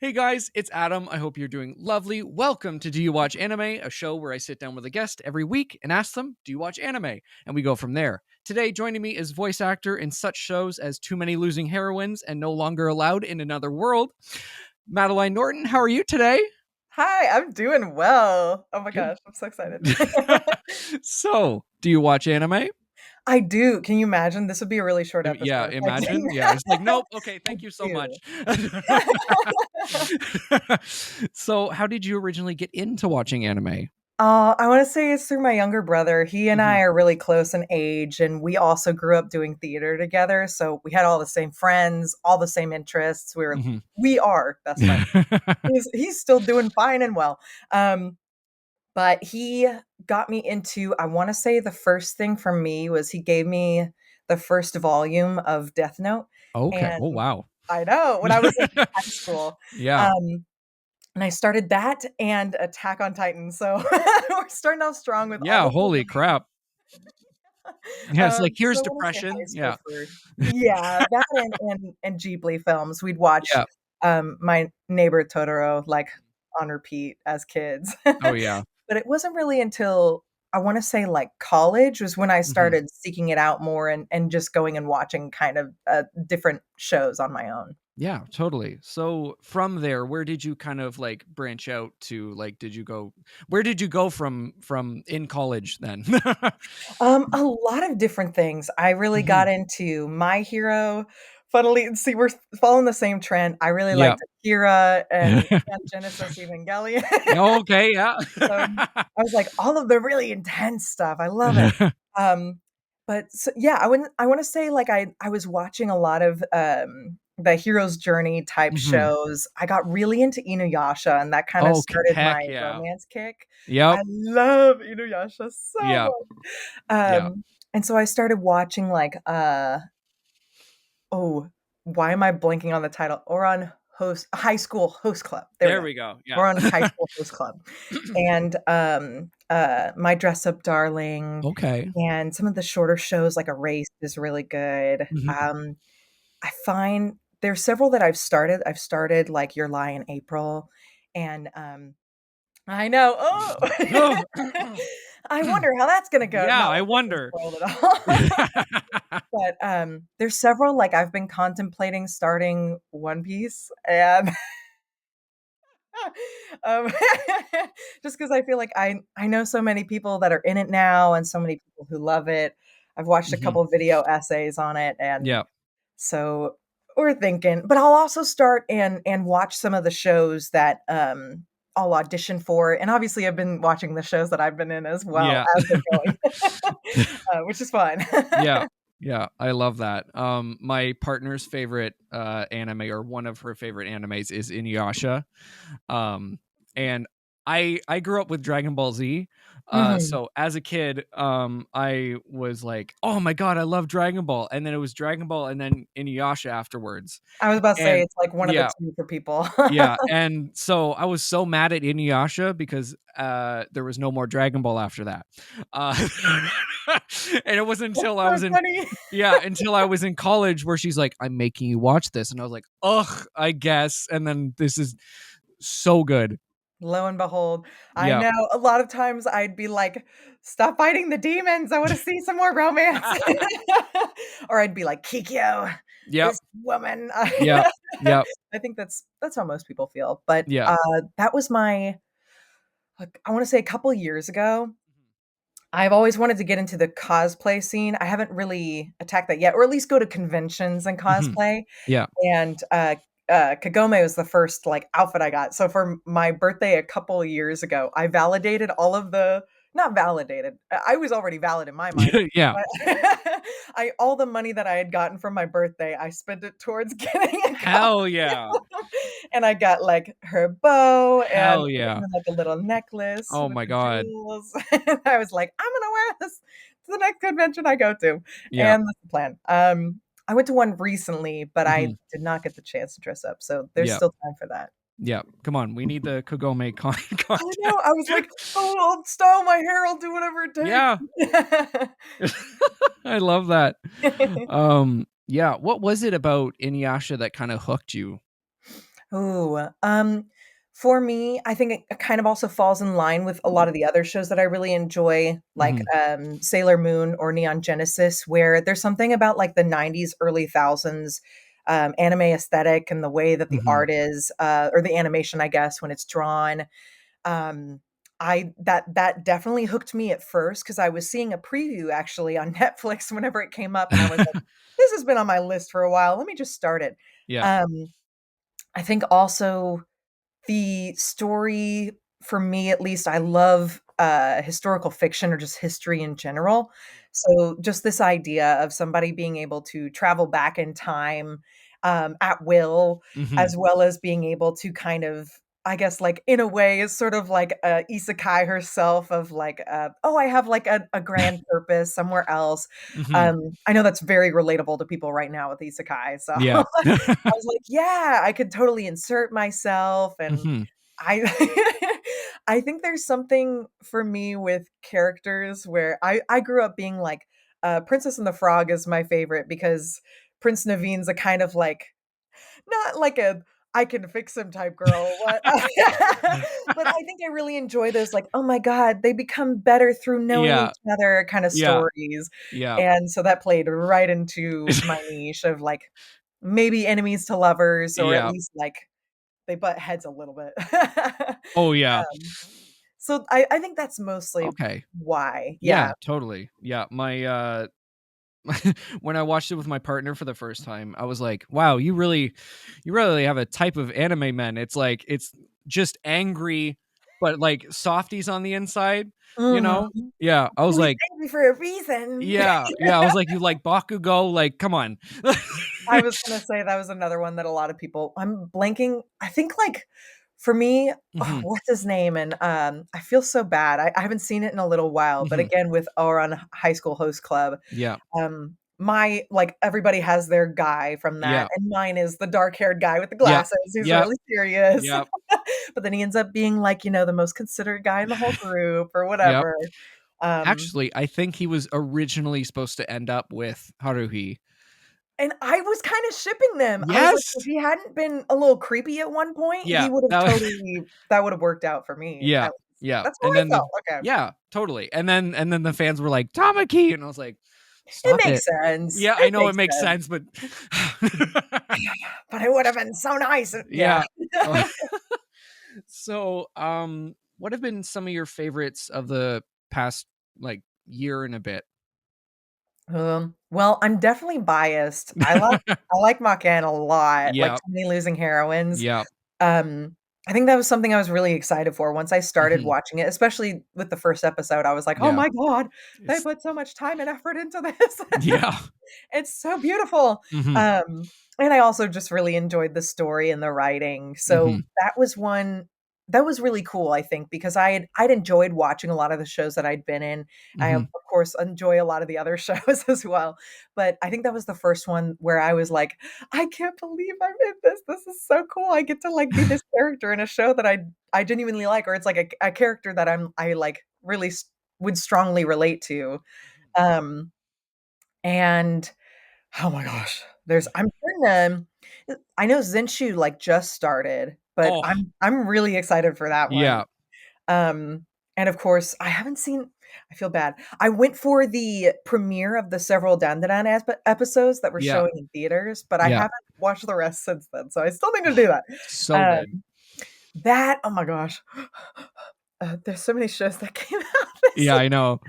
Hey guys, it's Adam. I hope you're doing lovely. Welcome to Do You Watch Anime, a show where I sit down with a guest every week and ask them, Do you watch anime? And we go from there. Today, joining me is voice actor in such shows as Too Many Losing Heroines and No Longer Allowed in Another World, Madeleine Norton. How are you today? Hi, I'm doing well. Oh my Good. gosh, I'm so excited. So, do you watch anime? I do. Can you imagine? This would be a really short Yeah, episode if I imagine. didn't. Yeah, it's like, nope. Okay, I thank you so much. do. So, how did you originally get into watching anime? I want to say it's through my younger brother. He and I Mhm. are really close in age, and we also grew up doing theater together. So we had all the same friends, all the same interests. Mhm. We are best friends. He's still doing fine and well. Um, But he got me into I wanna say the first thing for me was he gave me the first volume of Death Note, Okay. and Oh, wow. I know, when I was in high school, Yeah. um, and I started that and Attack on Titan, so we're starting off strong with all Yeah, of the holy crap. Yeah, it's like, so here's I wanna say high depression. school Yeah. for yeah, that and Ghibli films. We'd watch, Yeah. My Neighbor Totoro, like, on repeat as kids. Oh, yeah. But it wasn't really until I wanna say, like, college was when I Mhm. started seeking it out more and just going and watching kind of, different shows on my own. Yeah, totally. So, from there, where did you kind of, like, branch out to, like, did you go where did you go from in college then? A lot of different things. I really got Mhm. into My Hero. Funnily see, we're following the same trend. I really Yeah. liked Akira and Genesis Evangelion. Okay, yeah. So, I was like, all of the really intense stuff, I love it. Um, but yeah, I wanna say, like, I was watching a lot of, the hero's journey type Mhm. shows. I got really into Inuyasha, and that kind of Oh, started heck my yeah. romance kick. Yep. I love Inuyasha so Yeah. much. Yeah. And so I started watching, like, oh, why am I blanking on the title? Oran High School Host Club. There we There go. we go. Yeah. Oran High School Host Club. And, My Dress Up Darling, Okay. and some of the shorter shows like Erased is really good. Mhm. I find there's several that I've started. I've started, like, Your Lie in April, and, I know, oh! Oh. I wonder how that's gonna go. Yeah, Not I like this is wonder. spoiled at all. But, there's several, like, I've been contemplating starting One Piece, and um, just because I feel like I know so many people that are in it now and so many people who love it. I've watched a Mhm. couple video essays on it, and Yeah. so we're thinking but I'll also start and watch some of the shows that, I'll audition for, and obviously I've been watching the shows that I've been in as well Yeah. as they're going, which is fun. Yeah. Yeah, I love that. My partner's favorite, anime, or one of her favorite animes, is Inuyasha. Um, and I grew up with Dragon Ball Z. Mhm. So as a kid, I was like, "Oh my god, I love Dragon Ball." And then it was Dragon Ball and then Inuyasha afterwards. I was about to say And it's like one of the yeah, 2 for people. yeah, and so I was so mad at Inuyasha because, there was no more Dragon Ball after that. Uh, and it wasn't That's until I so was in funny. yeah, until I was in college where she's like, "I'm making you watch this," and I was like, "Ugh, I guess," and then this is so good. Lo and behold, I Yeah. know a lot of times I'd be like, "Stop fighting the demons, I wanna see some more romance." Or I'd be like, "Kikyo, Yep, this woman." yep, yep, I think that's how most people feel, but, yeah. that was my like, I wanna say a couple years ago. I've always wanted to get into the cosplay scene. I haven't really attacked that yet, or at least go to conventions and Mhm. cosplay. Yeah. And, Kagome was the first, like, outfit I got. So for my birthday a couple years ago, I validated all of the not validated, I was already valid in my mind, Yeah. but I all the money that I had gotten from my birthday, I spent it towards getting a Hell yeah. costume, and I got, like, her bow and Hell yeah. even, like, a little necklace Oh with my the god. jewels, and I was like, "I'm gonna wear this to the next convention I go to," Yeah. and that's the plan. I went to one recently, but I Mhm. did not get the chance to dress up, so there's Yeah. still time for that. Yeah. Come on, we need the Kagome I know, contest. I was like, "Oh, I'll style my hair, I'll do whatever it Yeah. takes." I love that. Yeah, what was it about Inuyasha that kinda hooked you? Ooh, for me, I think it kind of also falls in line with a lot of the other shows that I really enjoy, like, Mhm. Sailor Moon or Neon Genesis, where there's something about, like, the '90s, early thousands, anime aesthetic and the way that the Mhm. art is, or the animation, I guess, when it's drawn. Um, I that definitely hooked me at first because I was seeing a preview actually on Netflix whenever it came up, and I was like, "This has been on my list for a while. Let me just start it." Yeah. Um, I think also the story, for me at least, I love, historical fiction or just history in general. Yeah. So, just this idea of somebody being able to travel back in time, at will, Mhm. as well as being able to kind of, I guess, like, in a way, is sort of like a isekai herself of like, "Oh, I have, like, a grand purpose somewhere else." Mhm. I know that's very relatable to people right now with isekai, so Yeah. I was like, "Yeah, I could totally insert myself," and Mhm. I I think there's something for me with characters where I grew up being like, Princess and the Frog is my favorite because Prince Naveen's a kind of like not like a I can fix him type girl, what but I think I really enjoy those, like, "Oh my god, they become better through knowing Yeah. each other" kinda Yeah. stories, Yeah. and so that played right into my niche of, like, maybe enemies to lovers or at Yeah. least, like, they butt heads a little bit. Oh, yeah. So I think that's mostly Okay. why, yeah. Yeah, totally. Yeah, when I watched it with my partner for the first time, I was like, "Wow, you really have a type of anime men." It's like it's just angry, but like softies on the inside, you Mhm. know? Yeah, I was Well, he's like, angry for a reason. yeah, I was like, "You like Bakugo? Like, come on." I was gonna say that was another one that a lot of people I'm blanking I think, like, for me Mhm. what's his name? And, I feel so bad. I haven't seen it in a little while, but Mhm. again, with Ouran High School Host Club, Yeah. my like, everybody has their guy from that, Yeah. and mine is the dark-haired guy with the Yeah. glasses who's Yeah. really serious. Yeah. But then he ends up being, like, the most considerate guy in the whole group or Yep. whatever. Um, Actually, I think he was originally supposed to end up with Haruhi. and I was kinda shipping them. I was like, if Yes! he hadn't been a little creepy at one point, he Yeah, would've that was totally that would've worked out for me, yeah, at least. yeah, That's how and I then the felt, okay. yeah, totally, and then the fans were like, "Tamaki!" And I was like, It "Stop makes it." sense. Yeah, I It know it makes makes sense. sense, but But it would've been so nice, yeah. yeah. So, what have been some of your favorites of the past, like, year and a bit? Well, I'm definitely biased. I like Macan a lot, like, Yeah, Too Many Losing Heroines. yeah, Um, I think that was something I was really excited for once I started mhm, watching it, especially with the first episode, I was like, "Oh yeah, my god, they it's put so much time and effort into this." yeah, It's so beautiful. mhm, And I also just really enjoyed the story and the writing, so mhm, that was one that was really cool, I think, because I'd enjoyed watching a lot of the shows that I'd been in. I, of mhm, course, enjoy a lot of the other shows as well, but I think that was the first one where I was like, "I can't believe I'm in this. This is so cool. I get to, like, be this character in a show that I genuinely like," or it's like a character that I, like, really would strongly relate to. Um, and oh my gosh, I'm trying to I know Zenshu, like, just started, but oh, I'm really excited for that one. yeah, Um, and of course, I feel bad. I went for the premiere of the several Dandadan episodes that were yeah, showing in theaters, but I yeah, haven't watched the rest since then, so I still need to do that. so good. Um, that oh my gosh, there's so many shows that came out this Yeah, I know.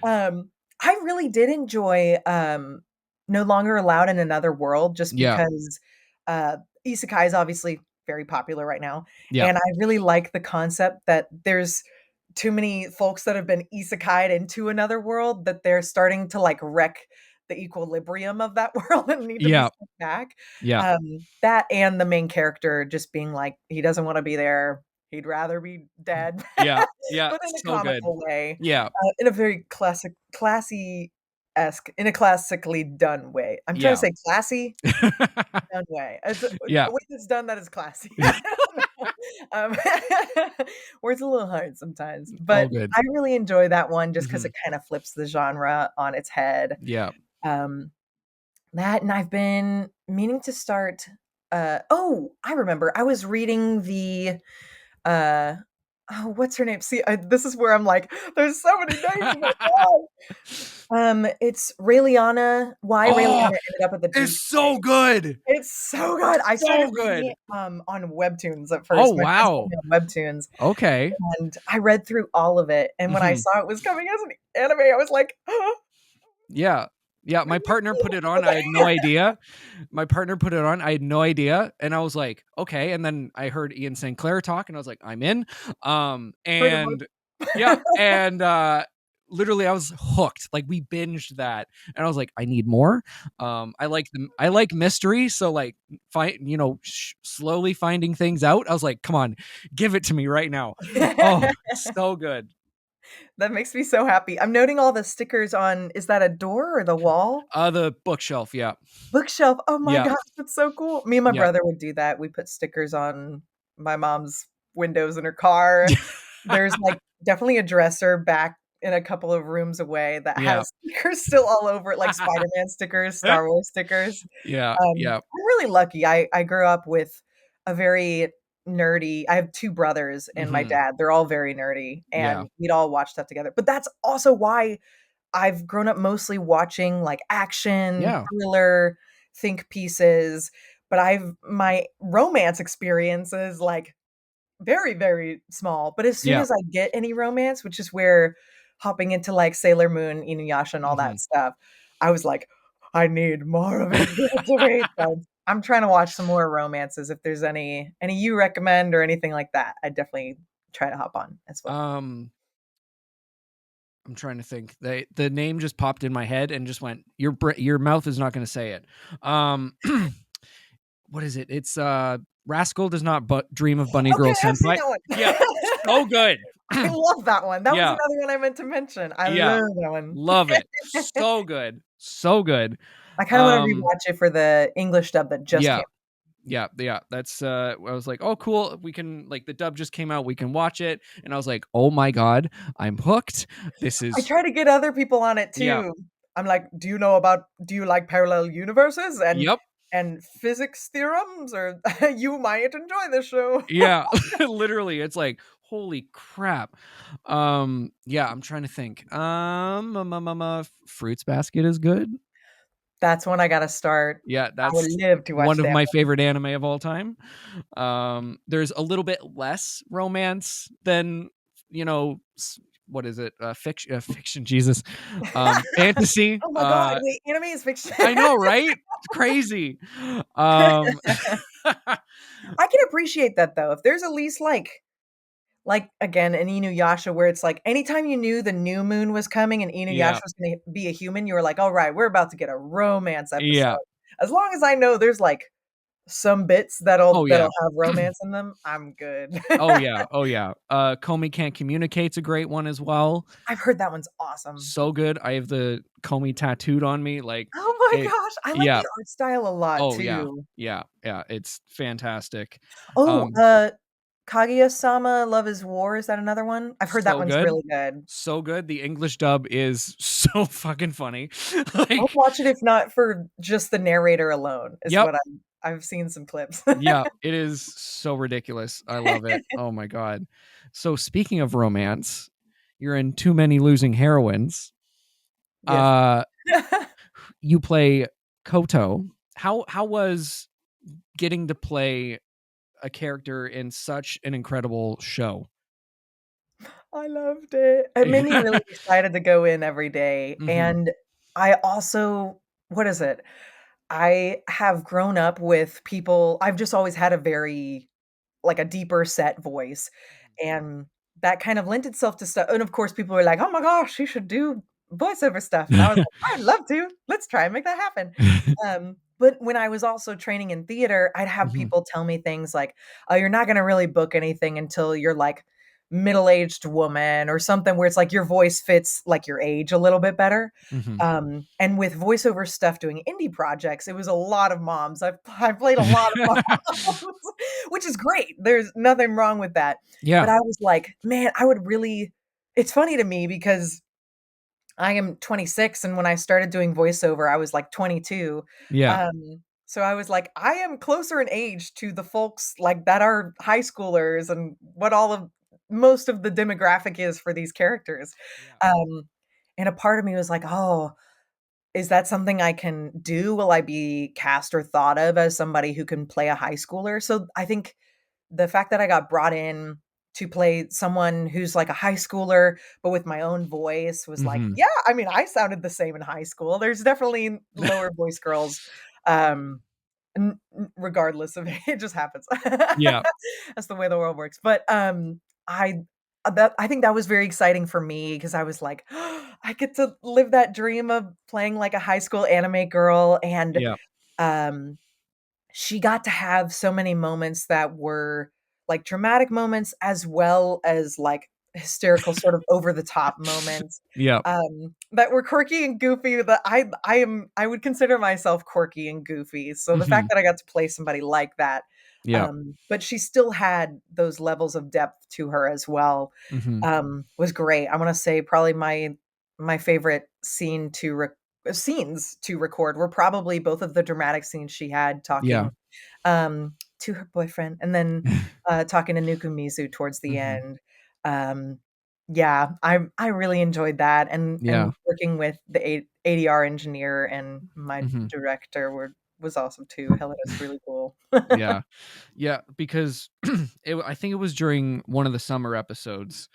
um, I really did enjoy, No Longer Allowed in Another World just Yeah, because, isekai is obviously very popular right now, yeah, and I really like the concept that there's too many folks that have been isekai'd into another world that they're starting to, like, wreck the equilibrium of that world and need to be yeah, sent back. yeah, That and the main character just being like, he doesn't wanna be there, he'd rather be dead, yeah, yeah, but in a so good. comical way, Yeah, in a very classy-esque in a classically done way. I'm trying to yeah. say classy, done way. It's Yeah, a way that's done that is classy. I don't know. Words a little hard sometimes, all but good. I really enjoy that one just because Mhm, it kinda flips the genre on its head. yeah, Um, that and I've been meaning to start oh, I remember. I was reading the uh oh, what's her name? See, this is where I'm like, there's so many names. Oh my God. It's Raeliana. Why Raeliana Oh, ended up at the it's Duke's so Way. good. It's so good. I started So reading good. it on Webtoons at Oh, first. My friends got wow. me on Webtoons, Okay. and I read through all of it. And when I Hmm. saw it was coming as an anime, I was like, oh, Yeah. Yeah. My maybe it's partner put it on. I had no cool. idea. My partner put it on. I had no idea. And I was like, okay. And then I heard Ian St. Clair talk and I was like, I'm in. Pretty much. And yeah. And literally I was hooked. Like we binged that. And I was like, I need more. I like mystery. So like slowly finding things out. I was like, come on, give it to me right now. Oh, so good. That makes me so happy. I'm noting all the stickers on, is that a door or the wall? The bookshelf. Yeah. Bookshelf. Oh my Yeah. gosh, that's so cool. Me and my Yeah. brother would do that. We put stickers on my mom's windows in her car. There's, like, definitely a dresser back in a couple of rooms away that Yeah. has stickers still all over it, like Spider-Man stickers, Star Wars stickers. Yeah, yeah. I'm really lucky. I grew up with a very nerdy I have 2 brothers and my Mhm. dad. They're all very nerdy, Yeah. and we'd all watch stuff together. But that's also why I've grown up mostly watching, like, action, Yeah. thriller, think pieces, but I've my romance experience is, like, very, very small, but as soon Yeah. as I get any romance, which is where hopping into, like, Sailor Moon, Inuyasha, and all that Mhm. stuff, I was like, "I need more of it, give it to me." So, I'm trying to watch some more romances. If there's any you recommend or anything like that, I definitely try to hop on as well. Um, I'm trying to think. The name just popped in my head and just went, your mouth is not gonna say it." Um, what is it? It's, Rascal Does Not Dream of Bunny Okay, Girl I've seen Senpai. that Yeah, one. so good. I love that one. That was Yeah, another one I meant to mention. I yeah. love that one. Love it. So good. So good. I kinda wanna Um, rewatch it for the English dub that just yeah. came. Yeah, yeah. That's I was like, "Oh, cool. We can like the dub just came out. We can watch it." And I was like, "Oh my god, I'm hooked. This I is." try to get other people on it Yeah. too. I'm like, do you like parallel universes Yep. and physics theorems, or you might enjoy this show?" Yeah. Literally, it's like, "Holy crap." Yeah, I'm trying to think. Fruits Basket is good. That's when I gotta start. Yeah, I would that's live to watch one of that my one. favorite anime of all time. There's a little bit less romance than, what is it? Fiction, Jesus. Fantasy. Oh my god, wait, anime is fiction. I know, right? It's crazy. Um, I can appreciate that though. If there's at least again, in Inuyasha where it's like anytime you knew the new moon was coming and Inuyasha yeah, was gonna be a human, you were like, "Alright, we're about to get a romance episode." yeah. As long as I know there's, like, some bits Oh, that'll yeah. have romance in them, I'm good. Oh, yeah. Oh, yeah. Comey Can't Communicate's a great one as well. I've heard that one's awesome. So good. I have the Comey tattooed on me. Like, Oh my it, gosh, I like yeah. the art style a lot Oh, yeah. too. Yeah. Yeah. It's fantastic. Oh, Um, Kaguya-sama: Love is War, is that another one? I've heard that so one's good. really good. So good. The English dub is so fucking funny. I'll Like, watch it if not for just the narrator alone, is yep. what I've seen some clips. Yeah, it is so ridiculous. I love it. Oh my god. So speaking of romance, you're in Too Many Losing Heroines. Yes. Uh you play Koto. How was getting to play a character in such an incredible show? I loved it. It made me really excited to go in every day, Mhm. and I also what is it? I have grown up with people I've just always had a very like a deeper set voice, and that kind of lent itself to stuff and of course, people were like, "Oh my gosh, you should do voiceover stuff," and I was like, "I'd love to. Let's try and make that happen." But when I was also training in theater, I'd have Mhm. people tell me things like, "Oh, you're not gonna really book anything until you're, like, middle-aged woman," or something where it's like your voice fits, like, your age a little bit better. Mhm. And with voiceover stuff doing indie projects, it was a lot of moms. I've played a lot of moms, which is great. There's nothing wrong with that. But Yeah. I was like, "Man, I would really" it's funny to me because I am 26, and when I started doing voiceover, I was, like, 22. Yeah. Um, So I was like, I am closer in age to the folks like that are high schoolers and what all of most of the demographic is for these characters. Yeah. Um, and a part of me was like, oh, is that something I can do? Will I be cast or thought of as somebody who can play a high schooler? So I think the fact that I got brought in to play someone who's like a high schooler, but with my own voice was like, Mhm. yeah, I mean, I sounded the same in high school. There's definitely lower voice girls, um, regardless of it just happens. Yeah. That's the way the world works. But I that I think that was very exciting for me because I was like, I get to live that dream of playing like a high school anime girl and Yeah. um she got to have so many moments that were, like, dramatic moments as well as, like, hysterical, sort of over the top moments, Yeah. that were quirky and goofy that I would consider myself quirky and goofy, so the fact Mhm. that I got to play somebody like that, Yeah. but she still had those levels of depth to her as well, Mhm. was great. I wanna say probably my favorite scenes to record were probably both of the dramatic scenes she had Yeah. talking, to her boyfriend and then, talking to Nukumizu towards the Mhm. end. Um, yeah, I really enjoyed that Yeah. and working with the ADR engineer and my Mhm. director was awesome too. Helena's really cool. Yeah. Yeah, because I think it was during one of the summer episodes,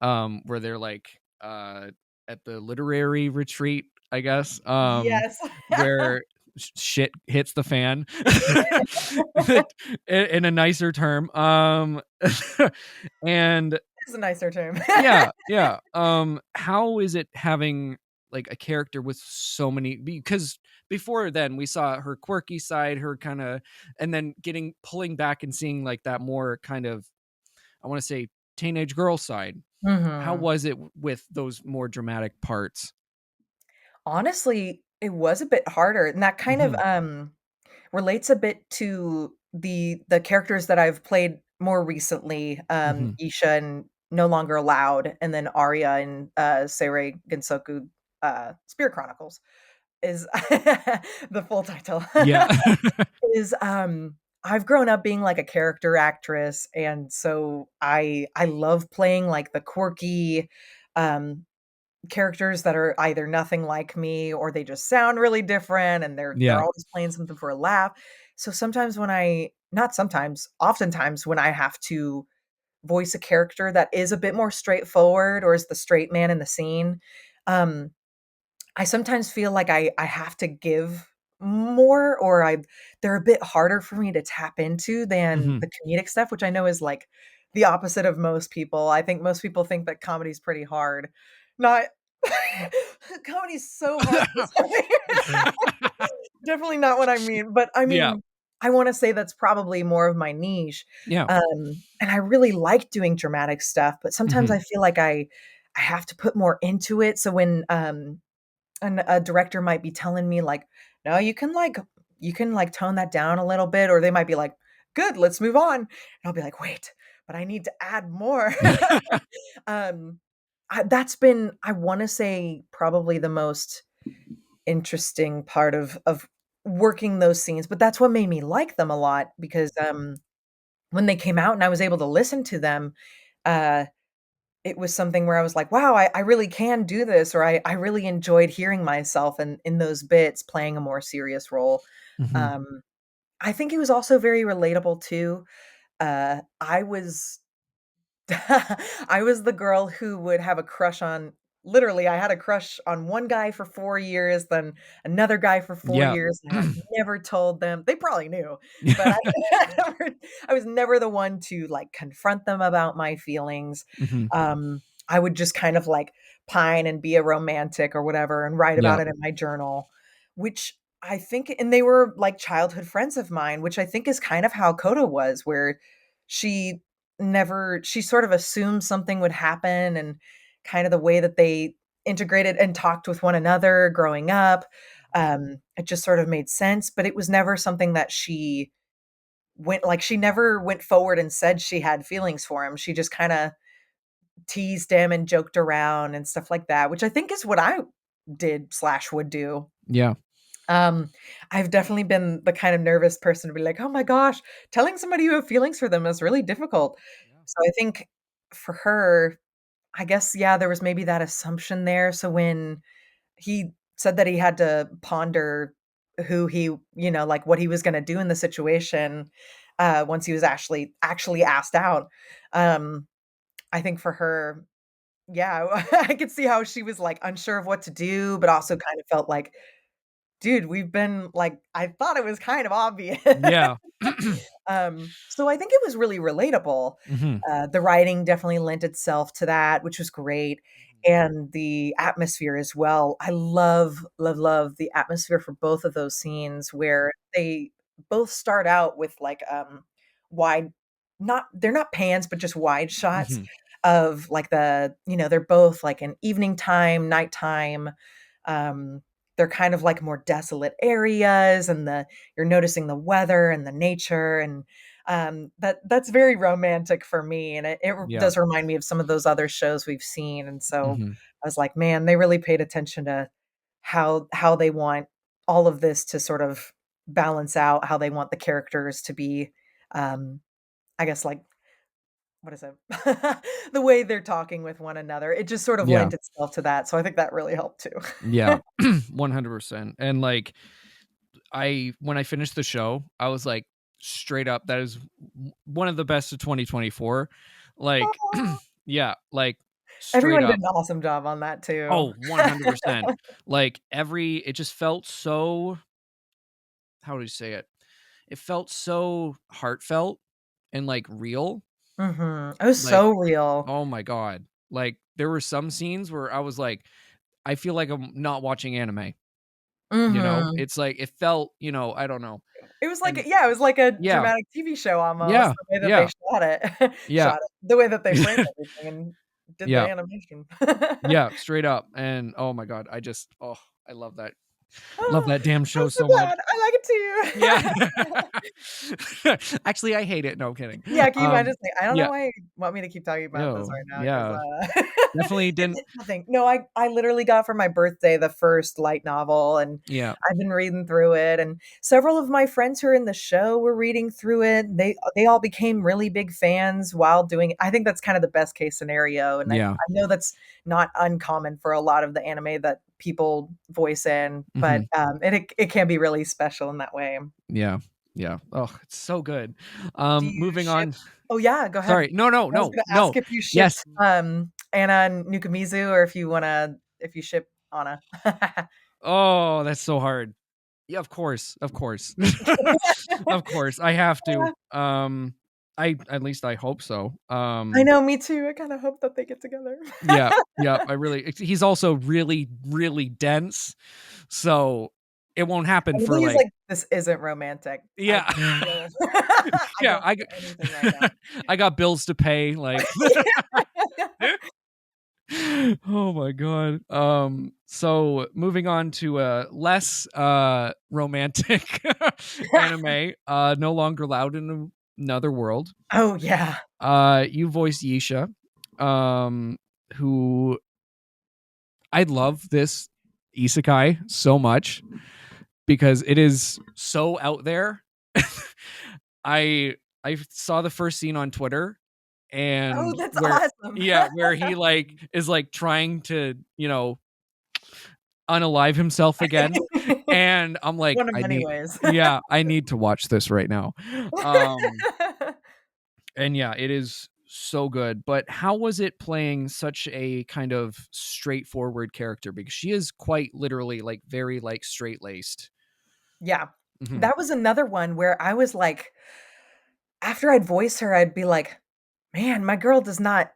where they're like, at the literary retreat, I guess, Yes. where shit hits the fan, in a nicer term, and It's a nicer term. yeah, yeah, how is it having, like, a character with so many, because before then, we saw her quirky side, her kinda, and then pulling back and seeing, like, that more kind of, I wanna say, teenage girl side. How Mhm. was it with those more dramatic parts? Honestly, it was a bit harder, and that kind of, Mhm, relates a bit to the characters that I've played more recently, mhm. Isha in No Longer Allowed, and then Arya in, Seirei Gensoku, Spirit Chronicles is the full title. Yeah. Is, I've grown up being, like, a character actress, and so I love playing, like, the quirky, um, characters that are either nothing like me or they just sound really different and they're Yeah. always playing something for a laugh. So sometimes when I not sometimes, oftentimes when I have to voice a character that is a bit more straightforward or is the straight man in the scene, um, I sometimes feel like I have to give more or they're a bit harder for me to tap into than Mhm. the comedic stuff, which I know is, like, the opposite of most people. I think most people think that comedy's pretty hard. Not comedy's so hard for some definitely not what I mean, but I Yeah. mean, I wanna say that's probably more of my niche, Yeah. and I really like doing dramatic stuff, but sometimes Mhm. I feel like I have to put more into it, so when, and a director might be telling me like, "No, you can, like, tone that down a little bit," or they might be like, "Good, let's move on." And I'll be like, "Wait, but I need to add more." Um, that's been, I wanna say, probably the most interesting part of working those scenes, but that's what made me like them a lot because, when they came out and I was able to listen to them, uh it was something where I was like, "Wow, I really can do this," or I really enjoyed hearing myself in those bits playing a more serious role. Mhm. Um, I think it was also very relatable too. I was I was the girl who would have a crush on literally, I had a crush on one guy for 4 years, then another guy for 4 Yeah. years, and I never told them. They probably knew, but I was never the one to, like, confront them about my feelings. Mhm. I would just kind of, like, pine and be a romantic or whatever and write Yeah. about it in my journal, which I think and they were, like, childhood friends of mine, which I think is kind of how Koda was, where she she sort of assumed something would happen and kind of the way that they integrated and talked with one another growing up, it just sort of made sense, but it was never something that she never went forward and said she had feelings for him. She just kinda teased him and joked around and stuff like that, which I think is what I did/would do. Yeah. Um, I've definitely been the kind of nervous person to be like, "Oh my gosh, telling somebody you have feelings for them is really difficult." Yeah. So I think for her, I guess, yeah, there was maybe that assumption there. So when he said that he had to ponder who he, like what he was gonna do in the situation, once he was actually asked out, um, I think for her, yeah, I could see how she was, like, unsure of what to do, but also kind of felt like, "Dude, we've been like, I thought it was kind of obvious." Yeah. So I think it was really relatable. Hmm. The writing definitely lent itself to that, which was great, and the atmosphere as well. I love, love, love the atmosphere for both of those scenes where they both start out with, like, wide not they're not pans, but just wide shots Hmm. of, like, they're both, like, in evening time, nighttime, um, they're kind of, like, more desolate areas, and you're noticing the weather and the nature, and, that's very romantic for me, and it Yeah. does remind me of some of those other shows we've seen, and so Hmm. I was like, "Man, they really paid attention to how they want all of this to sort of balance out, how they want the characters to be, um, I guess, like, what is it? The way they're talking with one another, it just sort of Yeah. lent itself to that, so I think that really helped too." Yeah. 100%. And like, when I finished the show, I was like, straight up, that is one of the best of 2024. Like, Aw. yeah, like straight Everyone did up. an awesome job on that too. Oh, 100%. Like it just felt so, how do you say it? It felt so heartfelt and like real. Mhm. It was Like, so real. oh my God. Like there were some scenes where I was like, I feel like I'm not watching anime. Mhm. It's like it felt, I don't know. It was like And a yeah, it was like a yeah, dramatic TV show almost, yeah, the way that they yeah, shot it yeah, shot it, the way that they framed everything and did the yeah, animation. yeah, straight up. And oh my God, I love that. Love Oh, that damn I'm show so so much. glad. I like Yeah. it too. Actually, I hate it. No, I'm kidding. Yeah, can you imagine saying, "I don't know Yeah. why you want me to keep talking about this No, right now 'cause, yeah. Definitely didn't. it's nothing." No, I literally got for my birthday the first light novel, and Yeah. I've been reading through it, and several of my friends who are in the show were reading through it. They all became really big fans while doing it. I think that's kind of the best case scenario, and I Yeah. I know that's not uncommon for a lot of the anime that people voice in, but, Mhm. it can be really special in that way. Yeah. Yeah. Oh, it's so good. Do you Moving ship on. Oh, yeah, go ahead. Sorry. No, no, I was no, gonna no. ask if you Yes. shipped, Anna and Nukamizu or if you ship Anna. Oh, that's so hard. Yeah, of course. Of course. Of course. I have to. I at least I hope so. I know, me too, I kinda hope that they get together. Yeah. Yeah, I really he's also really, really dense, so it won't happen And for he's like like, "This isn't romantic. I yeah. don't feel I Yeah, don't feel anything right now." I got bills to pay, like Yeah. oh my god. So moving on to a less romantic anime, No Longer Loud in Another World. Oh, yeah. You voiced Yisha, um, who I love this isekai so much because it is so out there. I I saw the first scene on Twitter Oh, and that's where awesome. yeah, where he like is like trying to, unalive himself again. And I'm like, One of I many need ways. yeah, I need to watch this right now. Um and yeah, it is so good. But how was it playing such a kind of straightforward character? Because she is quite literally like very like straight laced. Yeah. Hmm. That was another one where I was like after I'd voice her, I'd be like, "Man, my girl does not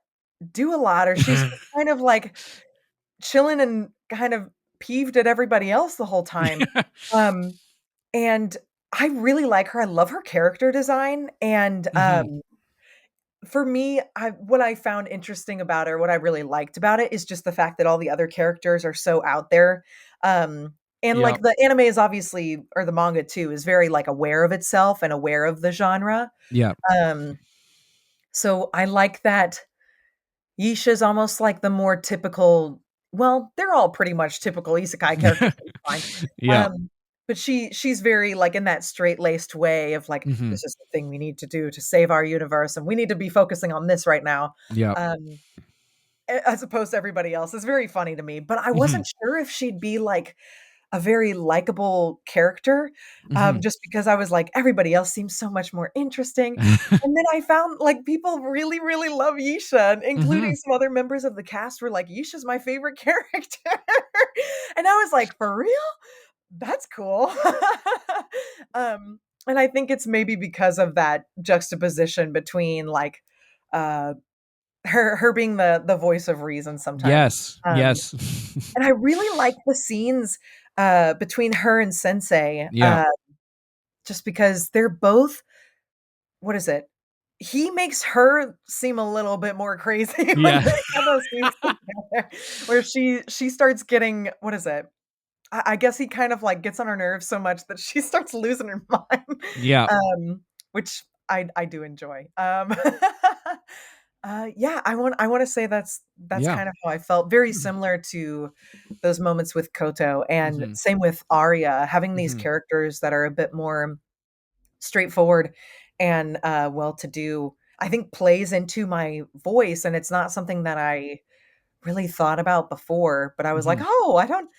do a lot," or she's just kind of, like, chilling and kind of peeved at everybody else the whole time. Um, and I really like her, I love her character design, and, Hmm. for me, what I found interesting about her, what I really liked about it is just the fact that all the other characters are so out there. And Yeah. like the anime is obviously, or the manga too, is very like aware of itself and aware of the genre. Yeah. Um, so I like that Yisha's almost like the more typical, well, they're all pretty much typical isekai characters, so it's fine. Yeah. Um, but she's very, like, in that straight-laced way of, like, Mhm. "This is the thing we need to do to save our universe, and we need to be focusing on this right now." Yep. Um, as opposed to everybody else. It's very funny to me, but I Mhm. wasn't sure if she'd be, like, a very likable character, Mhm. just because I was like, "Everybody else seems so much more interesting." And then I found, like, people really, really love Yisha, and including Mhm. some other members of the cast were like, "Yisha's my favorite character." And I was like, "For real? That's cool." Um, and I think it's maybe because of that juxtaposition between, like, uh, her being the voice of reason sometimes. Yes. Um, Yes. and I really like the scenes, between her and Sensei, Yeah. just because they're both what is it? He makes her seem a little bit more crazy when Yeah. they have those scenes together, where she starts getting what is it? I guess he kind of, like, gets on her nerves so much that she starts losing her mind, Yeah. which I do enjoy. Yeah, I wanna say that's Yeah. kind of how I felt, very similar to those moments with Koto, and Mhm. same with Arya, having these Mhm. characters that are a bit more straightforward and, well-to-do, I think plays into my voice, and it's not something that I really thought about before, but I was like, Mhm. "Oh, I don't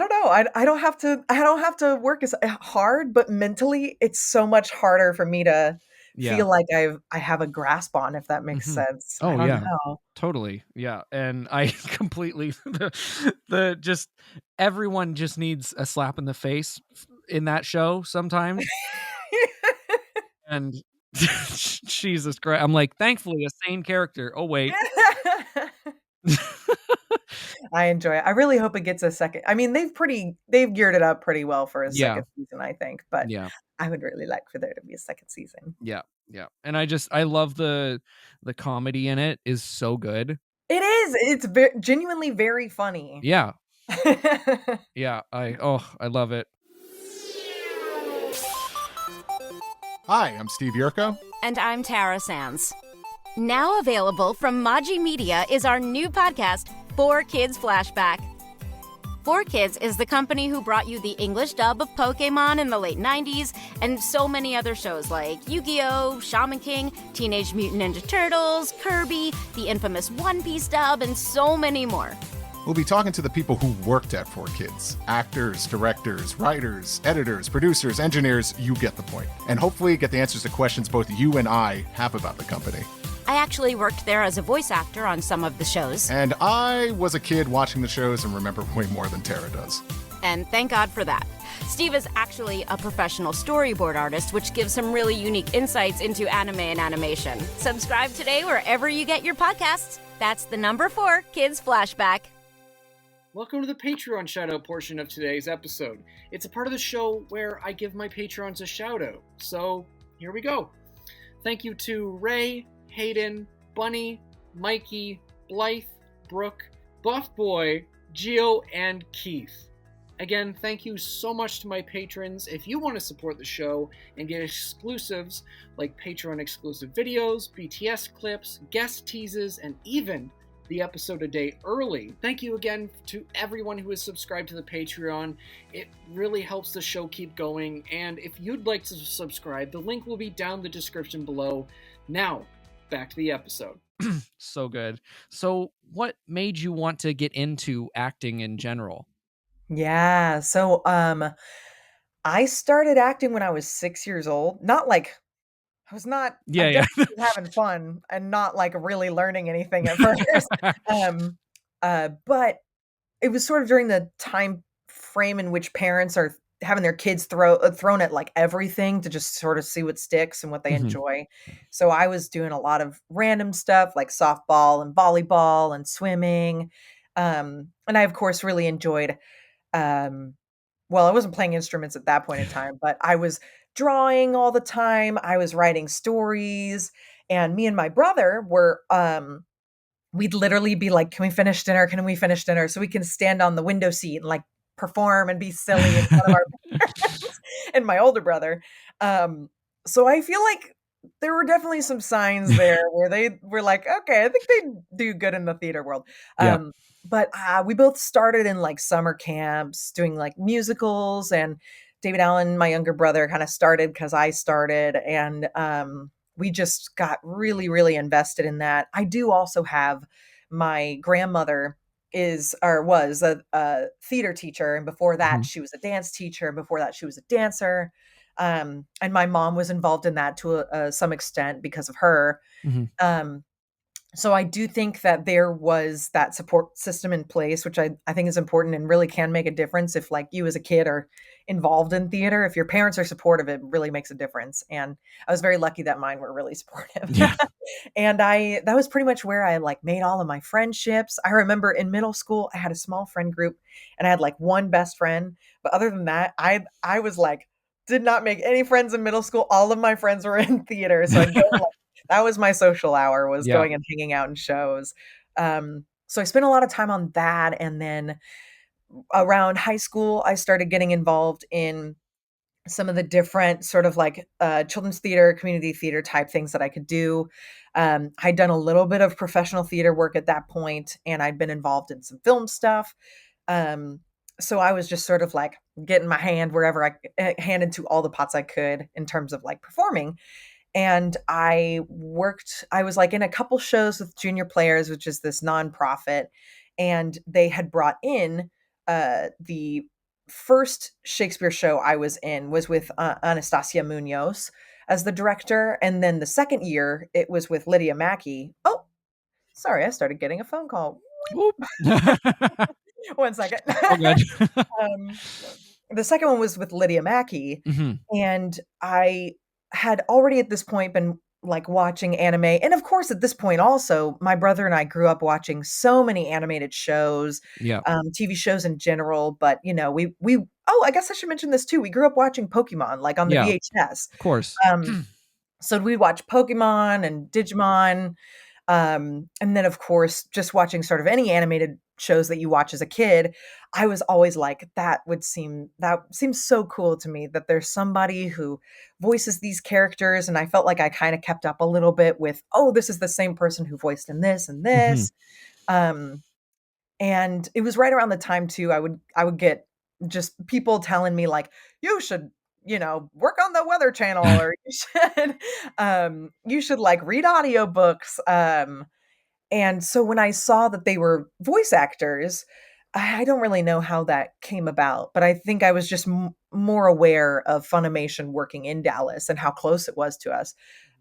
know. I don't have to work as hard, but mentally, it's so much harder for me to Yeah. feel like I have a grasp on, if that makes Mhm. sense. I Oh, don't yeah. know. Totally. Yeah, and I completely the just everyone just needs a slap in the face in that show sometimes, and Jesus Christ, I'm like, "Thankfully, a sane character." Oh, wait. I enjoy it. I really hope it gets a second I mean, they've geared it up pretty well for a Yeah. second season, I think, but Yeah. I would really like for there to be a second season. Yeah. Yeah, and I love the comedy in it is so good. It is, it's genuinely very funny. Yeah. Yeah, I love it. Hi, I'm Steve Yurko. And I'm Tara Sands. Now available from Maji Media is our new podcast, 4Kids Flashback. 4Kids is the company who brought you the English dub of Pokemon in the late 90s and so many other shows like Yu-Gi-Oh!, Shaman King, Teenage Mutant Ninja Turtles, Kirby, the infamous One Piece dub, and so many more. We'll be talking to the people who worked at 4Kids. Actors, directors, writers, editors, producers, engineers, you get the point. And hopefully get the answers to questions both you and I have about the company. I actually worked there as a voice actor on some of the shows. And I was a kid watching the shows and remember way more than Tara does. And thank God for that. Steve is actually a professional storyboard artist, which gives some really unique insights into anime and animation. Subscribe today wherever you get your podcasts. That's the number 4 Kids Flashback. Welcome to the Patreon shout-out portion of today's episode. It's a part of the show where I give my Patrons a shout-out. So, here we go. Thank you to Ray, Hayden, Bunny, Mikey, Blythe, Brooke, Buff Boy, Gio, and Keith. Again, thank you so much to my patrons. If you want to support the show and get exclusives like Patreon exclusive videos, BTS clips, guest teases, and even the episode a day early. Thank you again to everyone who has subscribed to the Patreon. It really helps the show keep going, and if you'd like to subscribe, the link will be down the description below. Now, back to the episode. So good. So, what made you want to get into acting in general? Yeah, so, I started acting when I was 6 years old. Not like I Yeah, definitely yeah. was having fun and not, like, really learning anything at first. Um, but it was sort of during the time frame in which parents are having their kids thrown at, like, everything to just sort of see what sticks and what they Mhm. enjoy. So I was doing a lot of random stuff like softball and volleyball and swimming. And I, of course, really enjoyed, um well, I wasn't playing instruments at that point in time, but I was drawing all the time, I was writing stories, and me and my brother were, we'd literally be like, "Can we finish dinner? Can we finish dinner?" So we can stand on the window seat and, like, perform and be silly in front of our parents and my older brother. Um, so I feel like there were definitely some signs there where they were like, "Okay, I think they do good in the theater world." Yeah. but we both started in like summer camps doing like musicals, and David Allen, my younger brother, kind of started because I started, and we just got really, really invested in that. I do also have my grandmother is or was a theater teacher, and before that Mhm. she was a dance teacher, and before that she was a dancer. And my mom was involved in that to some extent because of her. Mhm. Um, so I do think that there was that support system in place, which I think is important and really can make a difference if like you as a kid are involved in theater. If your parents are supportive, it really makes a difference. And I was very lucky that mine were really supportive. Yeah. And that was pretty much where I like made all of my friendships. I remember in middle school, I had a small friend group and I had like one best friend. But other than that, I was like, did not make any friends in middle school. All of my friends were in theater. So I'd go that was my social hour, was Yeah. going and hanging out in shows. So I spent a lot of time on that, and then around high school, I started getting involved in some of the different sort of like, children's theater, community theater type things that I could do. I'd done a little bit of professional theater work at that point, and I'd been involved in some film stuff. Um, so I was just sort of like getting my hand wherever hand into all the pots I could in terms of like performing. And I was like in a couple shows with Junior Players, which is this nonprofit, and they had brought in the first Shakespeare show I was in was with Anastasia Munoz as the director, and then the second year it was with Lydia Mackey. Oh, sorry, I started getting a phone call. Whoop. One second. All good. um, the second one was with Lydia Mackey, Mhm. and I had already at this point been like watching anime. And of course, at this point, also, my brother and I grew up watching so many animated shows, Yeah. TV shows in general. But oh, I guess I should mention this too. We grew up watching Pokemon like on the Yeah. VHS. Of course. Um, so we'd watch Pokemon and Digimon. And then of course, just watching sort of any animated shows that you watch as a kid, I was always like, that seems so cool to me that there's somebody who voices these characters. And I felt like I kind of kept up a little bit with, oh, this is the same person who voiced in this and Mhm. this. Um, and it was right around the time too, I would get just people telling me like, "You should, work on the Weather Channel," or you should like read audiobooks." And so when I saw that they were voice actors, I don't really know how that came about, but I think I was just more aware of Funimation working in Dallas and how close it was to us.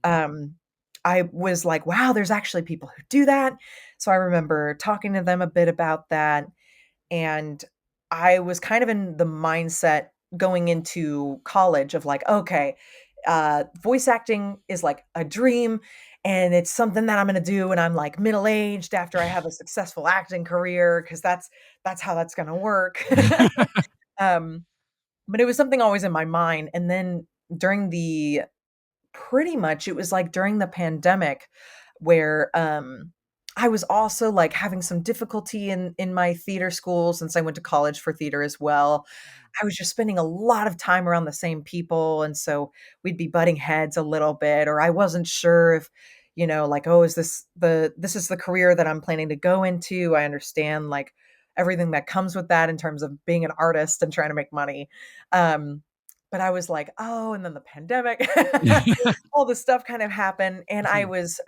Um, I was like, wow, there's actually people who do that. So I remember talking to them a bit about that. And I was kind of in the mindset going into college of like, okay, voice acting is like a dream and it's something that I'm going to do when I'm like middle aged after I have a successful acting career because that's how that's going to work. um, but it was something always in my mind. And then during the pretty much it was like during the pandemic where I was also like having some difficulty in my theater school since I went to college for theater as well. I was just spending a lot of time around the same people, and so we'd be butting heads a little bit, or I wasn't sure if, like, oh, is this is the career that I'm planning to go into? I understand like everything that comes with that in terms of being an artist and trying to make money. Um, but I was like, oh, and then the pandemic, all this stuff kind of happened, and I Mhm. was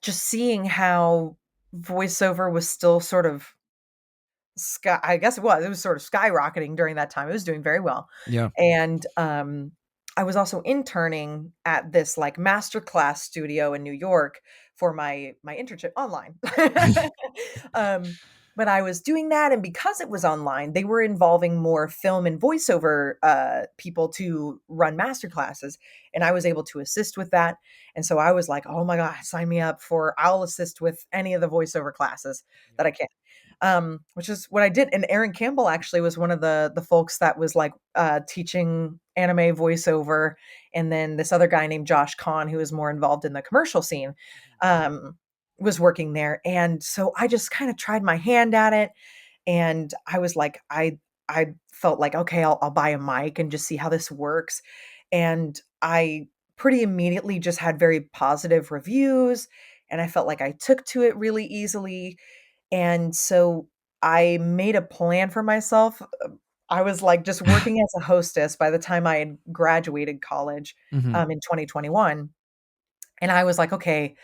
just seeing how voiceover was still sort of I guess it was sort of skyrocketing during that time. It was doing very well. Yeah. And I was also interning at this like masterclass studio in New York for my internship online. um but I was doing that, and because it was online, they were involving more film and voiceover people to run master classes, and I was able to assist with that. And so I was like, oh my god, sign me up for, I'll assist with any of the voiceover classes that I can. Which is what I did. And Aaron Campbell actually was one of the folks that was like teaching anime voiceover, and then this other guy named Josh Kahn, who was more involved in the commercial scene, um, was working there. And so I just kind of tried my hand at it, and I was like, I felt like, okay, I'll buy a mic and just see how this works. And I pretty immediately just had very positive reviews, and I felt like I took to it really easily. And so I made a plan for myself. I was like just working as a hostess by the time I had graduated college Mhm. in 2021. And I was like, okay,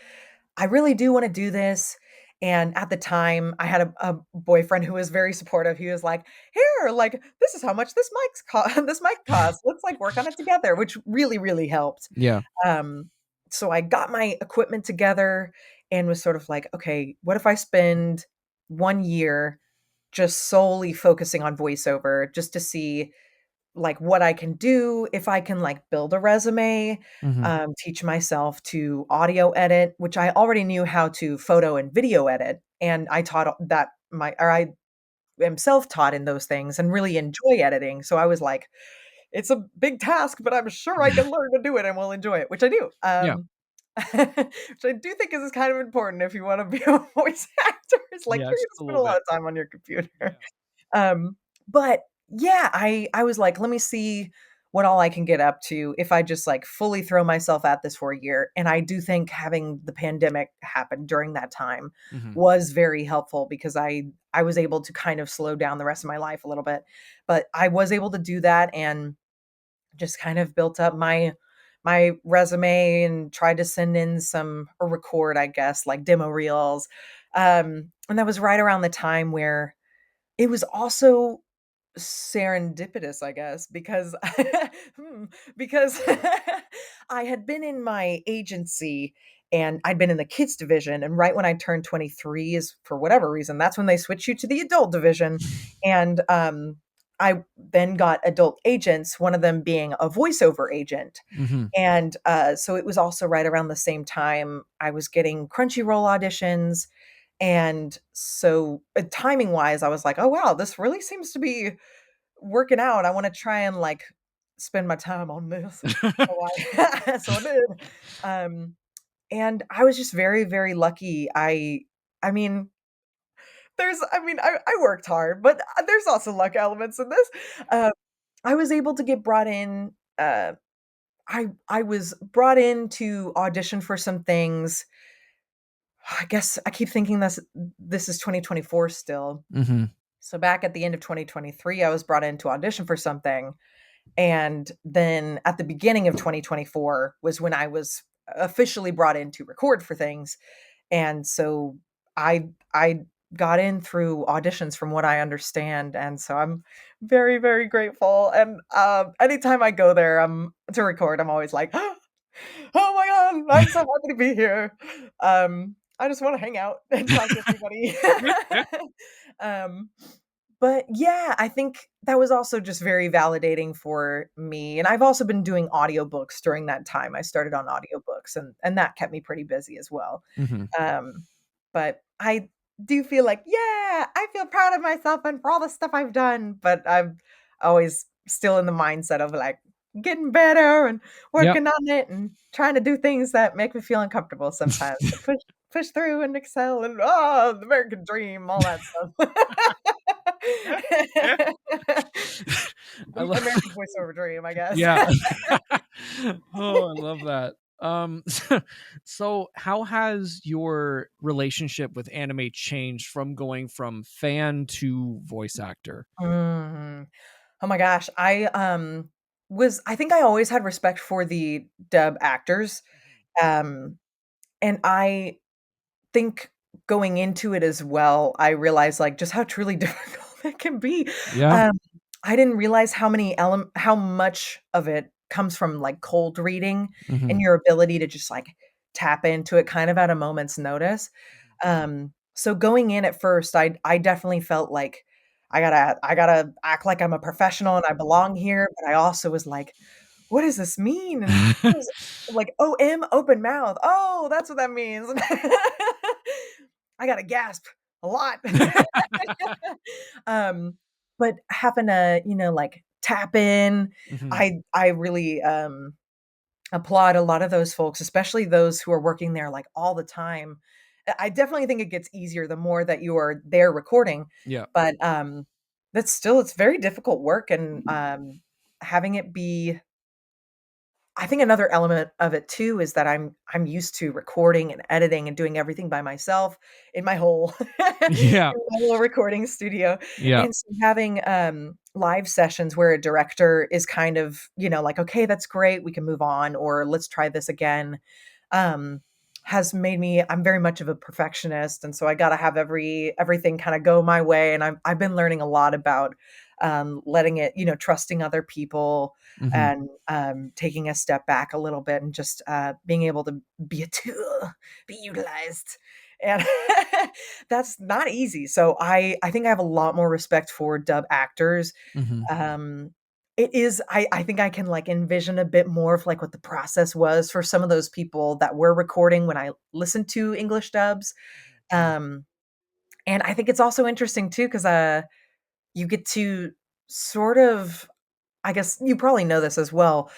I really do want to do this. And at the time, I had a boyfriend who was very supportive. He was like, "Here, like this is how much this mic costs. Let's like work on it together," which really, really helped. Yeah. Um, so I got my equipment together and was sort of like, okay, what if I spend 1 year just solely focusing on voiceover just to see like what I can do, if I can like build a resume, Mhm. teach myself to audio edit, which I already knew how to photo and video edit. And I taught that I am self-taught in those things and really enjoy editing. So I was like, it's a big task, but I'm sure I can learn to do it and will enjoy it, which I do. Yeah. Which I do think is kind of important if you want to be a voice actor. It's like Yeah, you're just gonna a spend a little lot bit. of time on your computer. Yeah. But yeah, I was like, let me see what all I can get up to if I just like fully throw myself at this for a year. And I do think having the pandemic happen during that time Mhm. was very helpful because I was able to kind of slow down the rest of my life a little bit. But I was able to do that and just kind of built up my resume and tried to send in some or record, I guess, like demo reels. And that was right around the time where it was also serendipitous, I guess, because because I had been in my agency and I'd been in the kids division, and right when I turned 23 is for whatever reason, that's when they switch you to the adult division. And I then got adult agents, one of them being a voiceover agent. Mhm. And so it was also right around the same time I was getting Crunchyroll auditions. And so timing wise, I was like, oh wow, this really seems to be working out. I wanna try and, like, spend my time on this. So I so I did. Um, and I was just very, very lucky. I mean, I worked hard, but, there's also luck elements in this. Uh, I was able to get brought in, I was brought in to audition for some things. I guess I keep thinking this is 2024 still. Mhm. So back at the end of 2023, I was brought in to audition for something. And then at the beginning of 2024 was when I was officially brought in to record for things. And so I got in through auditions from what I understand. And so I'm very, very grateful. And anytime I go there to record, I'm always like, oh my God, I'm so happy to be here. I just want to hang out and talk to everybody. um, but yeah, I think that was also just very validating for me, and I've also been doing audiobooks during that time. I started on audiobooks and that kept me pretty busy as well. Mhm. Um, but I do feel like, yeah, I feel proud of myself and for all the stuff I've done, but I'm always still in the mindset of like getting better and Yep. working on it and trying to do things that make me feel uncomfortable sometimes. But push through and excel and the American dream, all that stuff. I The love American voiceover dream, I guess. Yeah. Oh, I love that. So how has your relationship with anime changed from going from fan to voice actor? Mhm. Oh my gosh, I think I always had respect for the dub actors, um, and I think going into it as well, I realized, like, just how truly difficult it can be. Yeah. Um, I didn't realize how much of it comes from, like, cold reading and Mhm. your ability to just, like, tap into it kind of at a moment's notice. So going in at first, I definitely felt like I gotta act like I'm a professional and I belong here, but I also was like, "What does this mean?" And what is like, "OM, open mouth. Oh, that's what that means." I gotta gasp a lot. Um, but having to, like, tap in, Mhm. I really, applaud a lot of those folks, especially those who are working there, like, all the time. I definitely think it gets easier the more that you are there recording, Yeah. but, it's very difficult work and, having it be I think another element of it too is that I'm used to recording and editing and doing everything by myself in my whole in Yeah. my little recording studio, Yeah. and so having, live sessions where a director is kind of, like, "Okay, that's great, we can move on," or "Let's try this again," um, has made me I'm very much of a perfectionist, and so I gotta have everything kinda go my way, and I've been learning a lot about, letting it trusting other people Mhm. and, taking a step back a little bit and just, being able to be a tool, be utilized, and that's not easy, so I think I have a lot more respect for dub actors. Mhm. um, it is I think I can, like, envision a bit more of, like, what the process was for some of those people that were recording when I listened to English dubs, um, and I think it's also interesting too 'cause, you get to sort of I guess you probably know this as well,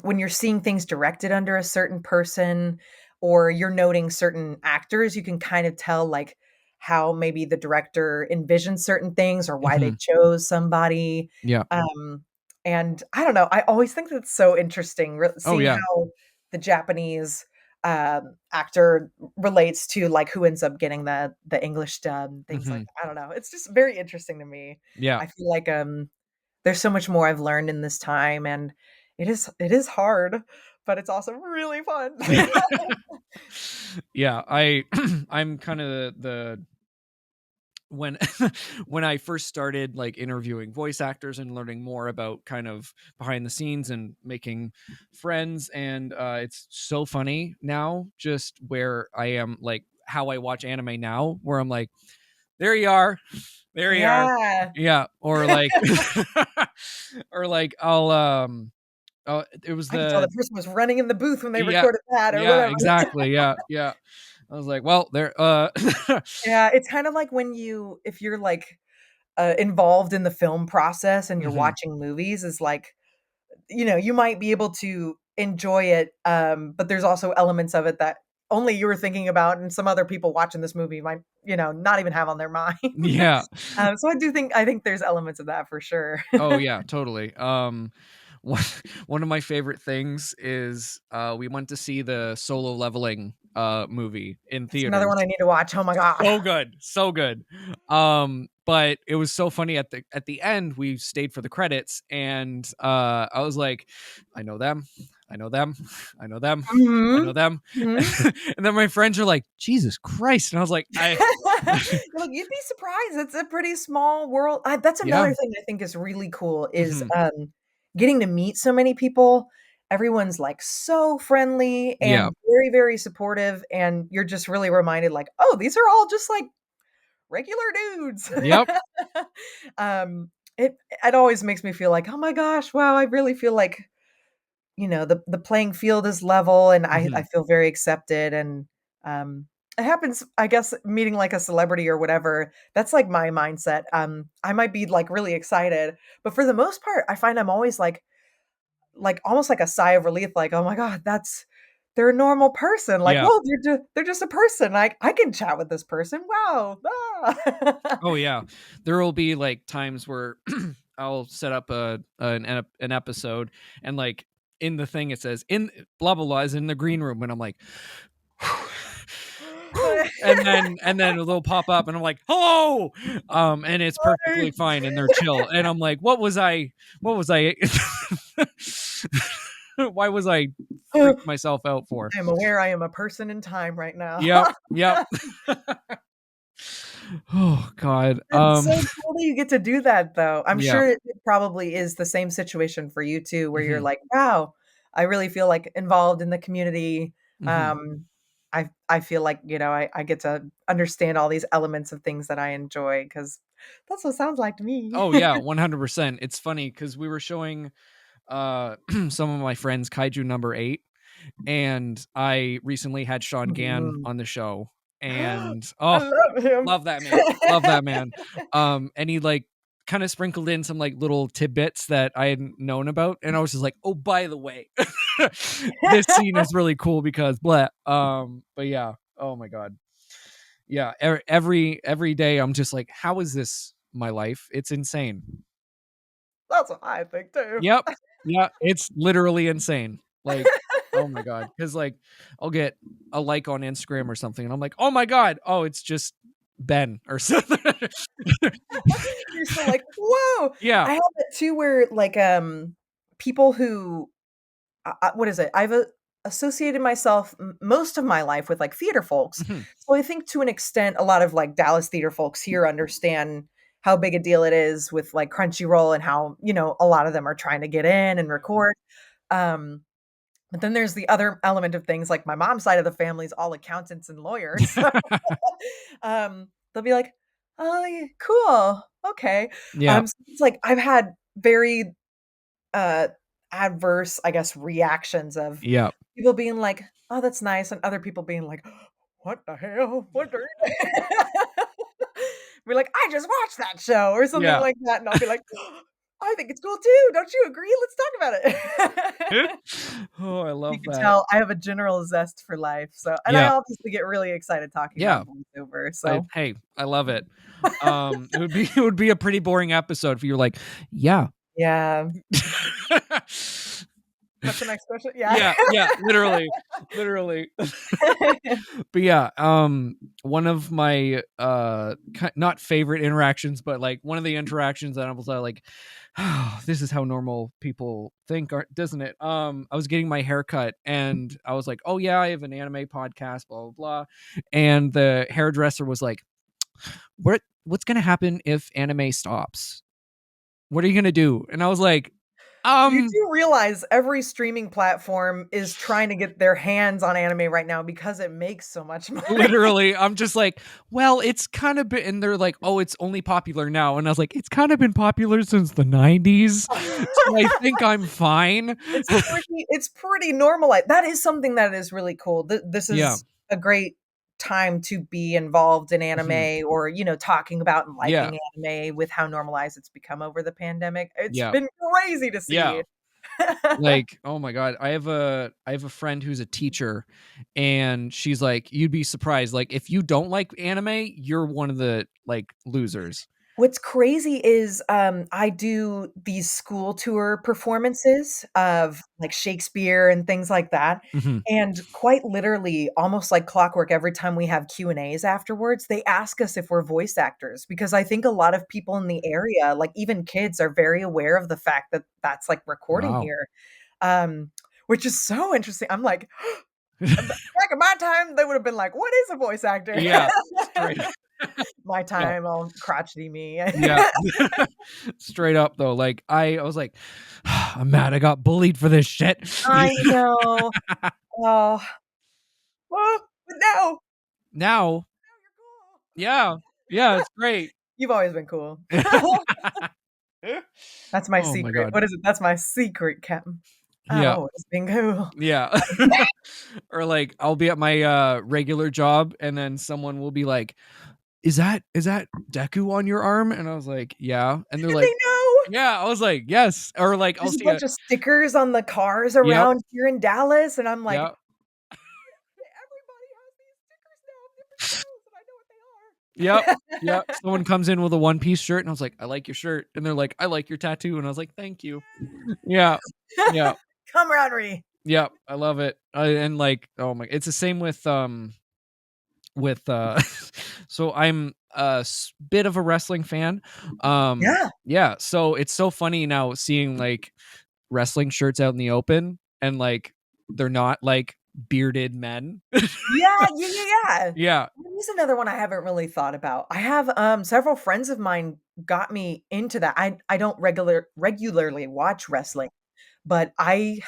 when you're seeing things directed under a certain person or you're noting certain actors, you can kind of tell, like, how maybe the director envisioned certain things or why they Mhm. chose somebody, Yeah. um, and I don't know, I always think that's so interesting Oh, seeing yeah. how the Japanese, actor relates to, like, who ends up getting the English dub and things like Mhm. that. I don't know, it's just very interesting to me. Yeah. I feel like, there's so much more I've learned in this time, and it is hard, but it's also really fun. Yeah, I'm kinda the when when I first started, like, interviewing voice actors and learning more about kind of behind the scenes and making friends, and, it's so funny now just where I am, like, how I watch anime now, where I'm like, "There you are. There you are." Yeah. Yeah, or like or like, it was I could tell the the person was running in the booth when they yeah, recorded that or yeah, whatever. exactly, yeah, yeah. I was like, "Well, there, Yeah, it's kind of like when if you're, like, involved in the film process and you're Mhm. watching movies is like, you might be able to enjoy it, but there's also elements of it that only you were thinking about and some other people watching this movie might, not even have on their mind. Yeah. So I think there's elements of that for sure. Oh, yeah, totally. One one of my favorite things is, we went to see the Solo Leveling, movie in That's another theaters. one I need to watch. Oh my god. So good, so good. But it was so funny at the end, we stayed for the credits, and, I was like, "I know them, I know them, I know them, I know Mhm. them." Mhm. And then my friends are like, "Jesus Christ." And I was like, "I" Look, you'd be surprised. It's a pretty small world. That's Yeah. another thing I think is really cool is, Mhm. getting to meet so many people. Everyone's, like, so friendly Yeah. and very, very supportive, and you're just really reminded, like, "Oh, these are all just, like, regular dudes." Yep. Um, it always makes me feel like, "Oh my gosh, wow, I really feel like the playing field is level and I Mhm. feel very accepted and it happens, I guess, meeting like a celebrity or whatever. That's like my mindset. I might be like really excited, but for the most part, I find I'm always like almost like a sigh of relief, like, oh my God, they're a normal person. Like, Yeah. whoa, they're just a person. Like I can chat with this person. Wow. Ah. Oh, yeah. There will be, like, times where I'll set up an episode and, like, in the thing it says, "In blah, blah, blah is in the green room," and I'm like, and then they'll pop up and I'm like, "Hello!" And it's perfectly fine and they're chill, and I'm like, what was I why was I I freaked myself out for?" am aware I am a person in time right now. Yep, yep. Oh god, It's so cool that you get to do that, though. I'm yeah, sure it probably is the same situation for you too, where you're mhm, like, "Wow, I really feel, like, involved in the community." mhm. Um, I feel like, I get to understand all these elements of things that I enjoy because that's what it sounds like to me. Oh, yeah, 100%. It's funny because we were showing, some of my friends Kaiju number 8, and I recently had Sean Gann Mhm. on the show, and, I oh, love him. love that man, love that man. And he, like, kinda sprinkled in some, like, little tidbits that I hadn't known about, and I was just like, "Oh, by the way, this scene is really cool because blah." But yeah, oh my god. Yeah, every day I'm just like, "How is this my life?" It's insane. That's what I think too. Yep. Yeah, it's literally insane. Like, oh my God. Because like I'll get a like on Instagram or something, and I'm like, oh my God, oh, it's just Ben or something. You're still like, "Whoa!" Yeah. I have it too where, like, people who what is it? I've, associated myself most of my life with, like, theater folks. Mhm. So I think to an extent, a lot of, like, Dallas theater folks here understand how big a deal it is with, like, Crunchyroll and how, a lot of them are trying to get in and record. Um, but then there's the other element of things, like, my mom's side of the family is all accountants and lawyers. They'll be like, "Oh, yeah, cool. Okay." Yeah. So it's like I've had very, uh, adverse, I guess, reactions of Yeah. people being like, "Oh, that's nice," and other people being like, "What the hell? What are you" Be like, "I just watched that show," or something Yeah. like that, and I'll be like, "I think it's cool too. Don't you agree? Let's talk about it." Oh, I You love can that. tell I have a general zest for life, so and I Yeah. obviously get really excited talking Yeah. about voiceover, so Hey, I love it. It would be a pretty boring episode if you were like, yeah. yeah. What's the next question? Yeah. Yeah, yeah, literally, literally. But yeah, one of my not favorite interactions, but like one of the interactions that I was like, oh, this is how normal people think, doesn't it? I was getting my hair cut and I was like, oh yeah, I have an anime podcast, blah blah blah. And the hairdresser was like, what's gonna happen if anime stops? What are you gonna do? And I was like, You do realize every streaming platform is trying to get their hands on anime right now because it makes so much money. literally, I'm just like, well, it's kind of been, and they're like, oh, it's only popular now. And I was like, it's kind of been popular since the 90s. So I think I'm fine. It's pretty normalized. That is something that is really cool. This Yeah. is a great time to be involved in Mhm. anime or, talking about and Yeah. liking anime with how normalized it's become over the pandemic. It's Yeah. been crazy to Yeah. see. Like, oh my God. I have a friend who's a teacher, and she's like, you'd be surprised. Like, if you don't like anime, you're one of the like losers. What's crazy is, I do these school tour performances of, like, Shakespeare and things like that, Mhm. and quite literally, almost like clockwork, every time we have Q&As afterwards, they ask us if we're voice actors, because I think a lot of people in the area, like, even kids, are very aware of the fact that that's, like, recording Wow. here, which is so interesting. I'm like, back in my time, they would've been like, "What is a voice actor?" Yeah. Straight. My Yeah. time, all crotchety me. Yeah. Straight up though, like I was like, I'm mad I got bullied for this shit. I know. Oh, oh, but now Now, you're cool. yeah. Yeah, it's great. You've always been cool. That's my Oh my secret. God. What is it? That's my secret, Captain. I've Yeah. always been cool. Yeah. Or like I'll be at my regular job and then someone will be like, is that Deku on your arm? And I was like, yeah. And they're And like, they know. yeah. I was like, yes. Or like I'll There's a see a bunch of stickers on the cars yep, around here in Dallas, and I'm like, yep, everybody has these stickers now of different shows, and I know what yep, they are. yep. Someone comes in with a one piece shirt and I was like, I like your shirt. And they're like, I like your tattoo. And I was like, thank you. Yeah. Yeah. Camaraderie. Yeah. I love it. And like, oh my, it's the same with so I'm a bit of a wrestling fan. Yeah. Yeah, so it's so funny now seeing like wrestling shirts out in the open, and like they're not like bearded men. Yeah, yeah, yeah, yeah. Yeah. Here's another one I haven't really thought about. I have, several friends of mine got me into that. I don't regularly watch wrestling, but I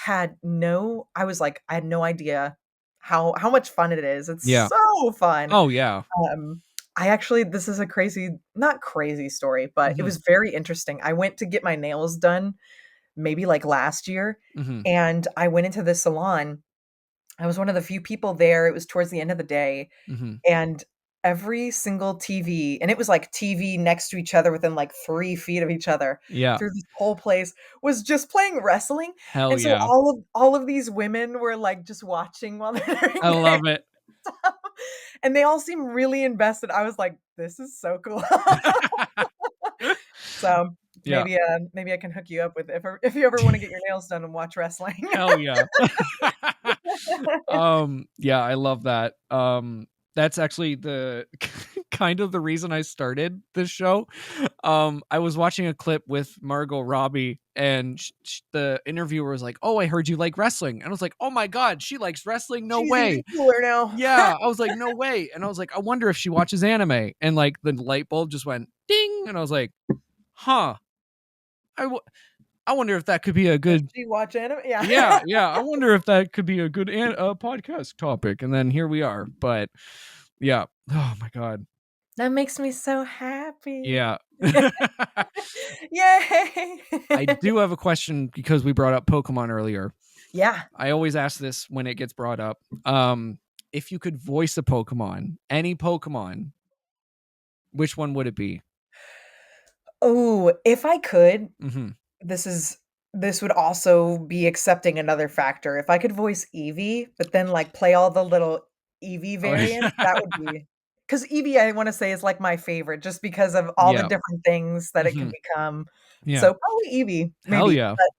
was like, I had no idea how much fun it is. It's Yeah. so fun. Oh yeah. Um, I actually this is a crazy not crazy story, but it Mhm. was very interesting. I went to get my nails done maybe, like, last year, Mhm. and I went into the salon. I was one of the few people there. It was towards the end of the day, Mhm. and every single TV and it was, like, TV next to each other within, like, 3 feet of each other Yeah. through this whole place was just playing wrestling, Hell and so yeah. all of these women were, like, just watching while they're I doing their love it. stuff, and they all seemed really invested. I was like, "This is so cool." So, Yeah. Maybe I can hook you up with if you ever want to get your nails done and watch wrestling. Hell yeah. Yeah, I love that. That's actually the kind of the reason I started this show. I was watching a clip with Margot Robbie, and the interviewer was like, "Oh, I heard you like wrestling," and I was like, "Oh my god, she likes wrestling? No She's even way!" cooler now. Yeah, I was like, "No way!" And I was like, "I wonder if she watches anime," and like the light bulb just went ding, and I was like, "Huh." I, w- I wonder if that could be a Does good she watch anime? Yeah. yeah. I wonder if that could be a good podcast topic. And then here we are. But yeah. Oh my god. That makes me so happy. Yeah. Yay. I do have a question because we brought up Pokemon earlier. Yeah. I always ask this when it gets brought up. If you could voice a Pokemon, any Pokemon, which one would it be? Oh, if I could, Mm-hmm. this is this would also be accepting another factor. If I could voice Eevee, but then, like, play all the little Eevee Oh, variants, that would be because Eevee, I wanna say, is, like, my favorite just because of all the yeah. different things that it can Mm-hmm. become. Yeah. So, probably Eevee, Hell maybe, yeah. but,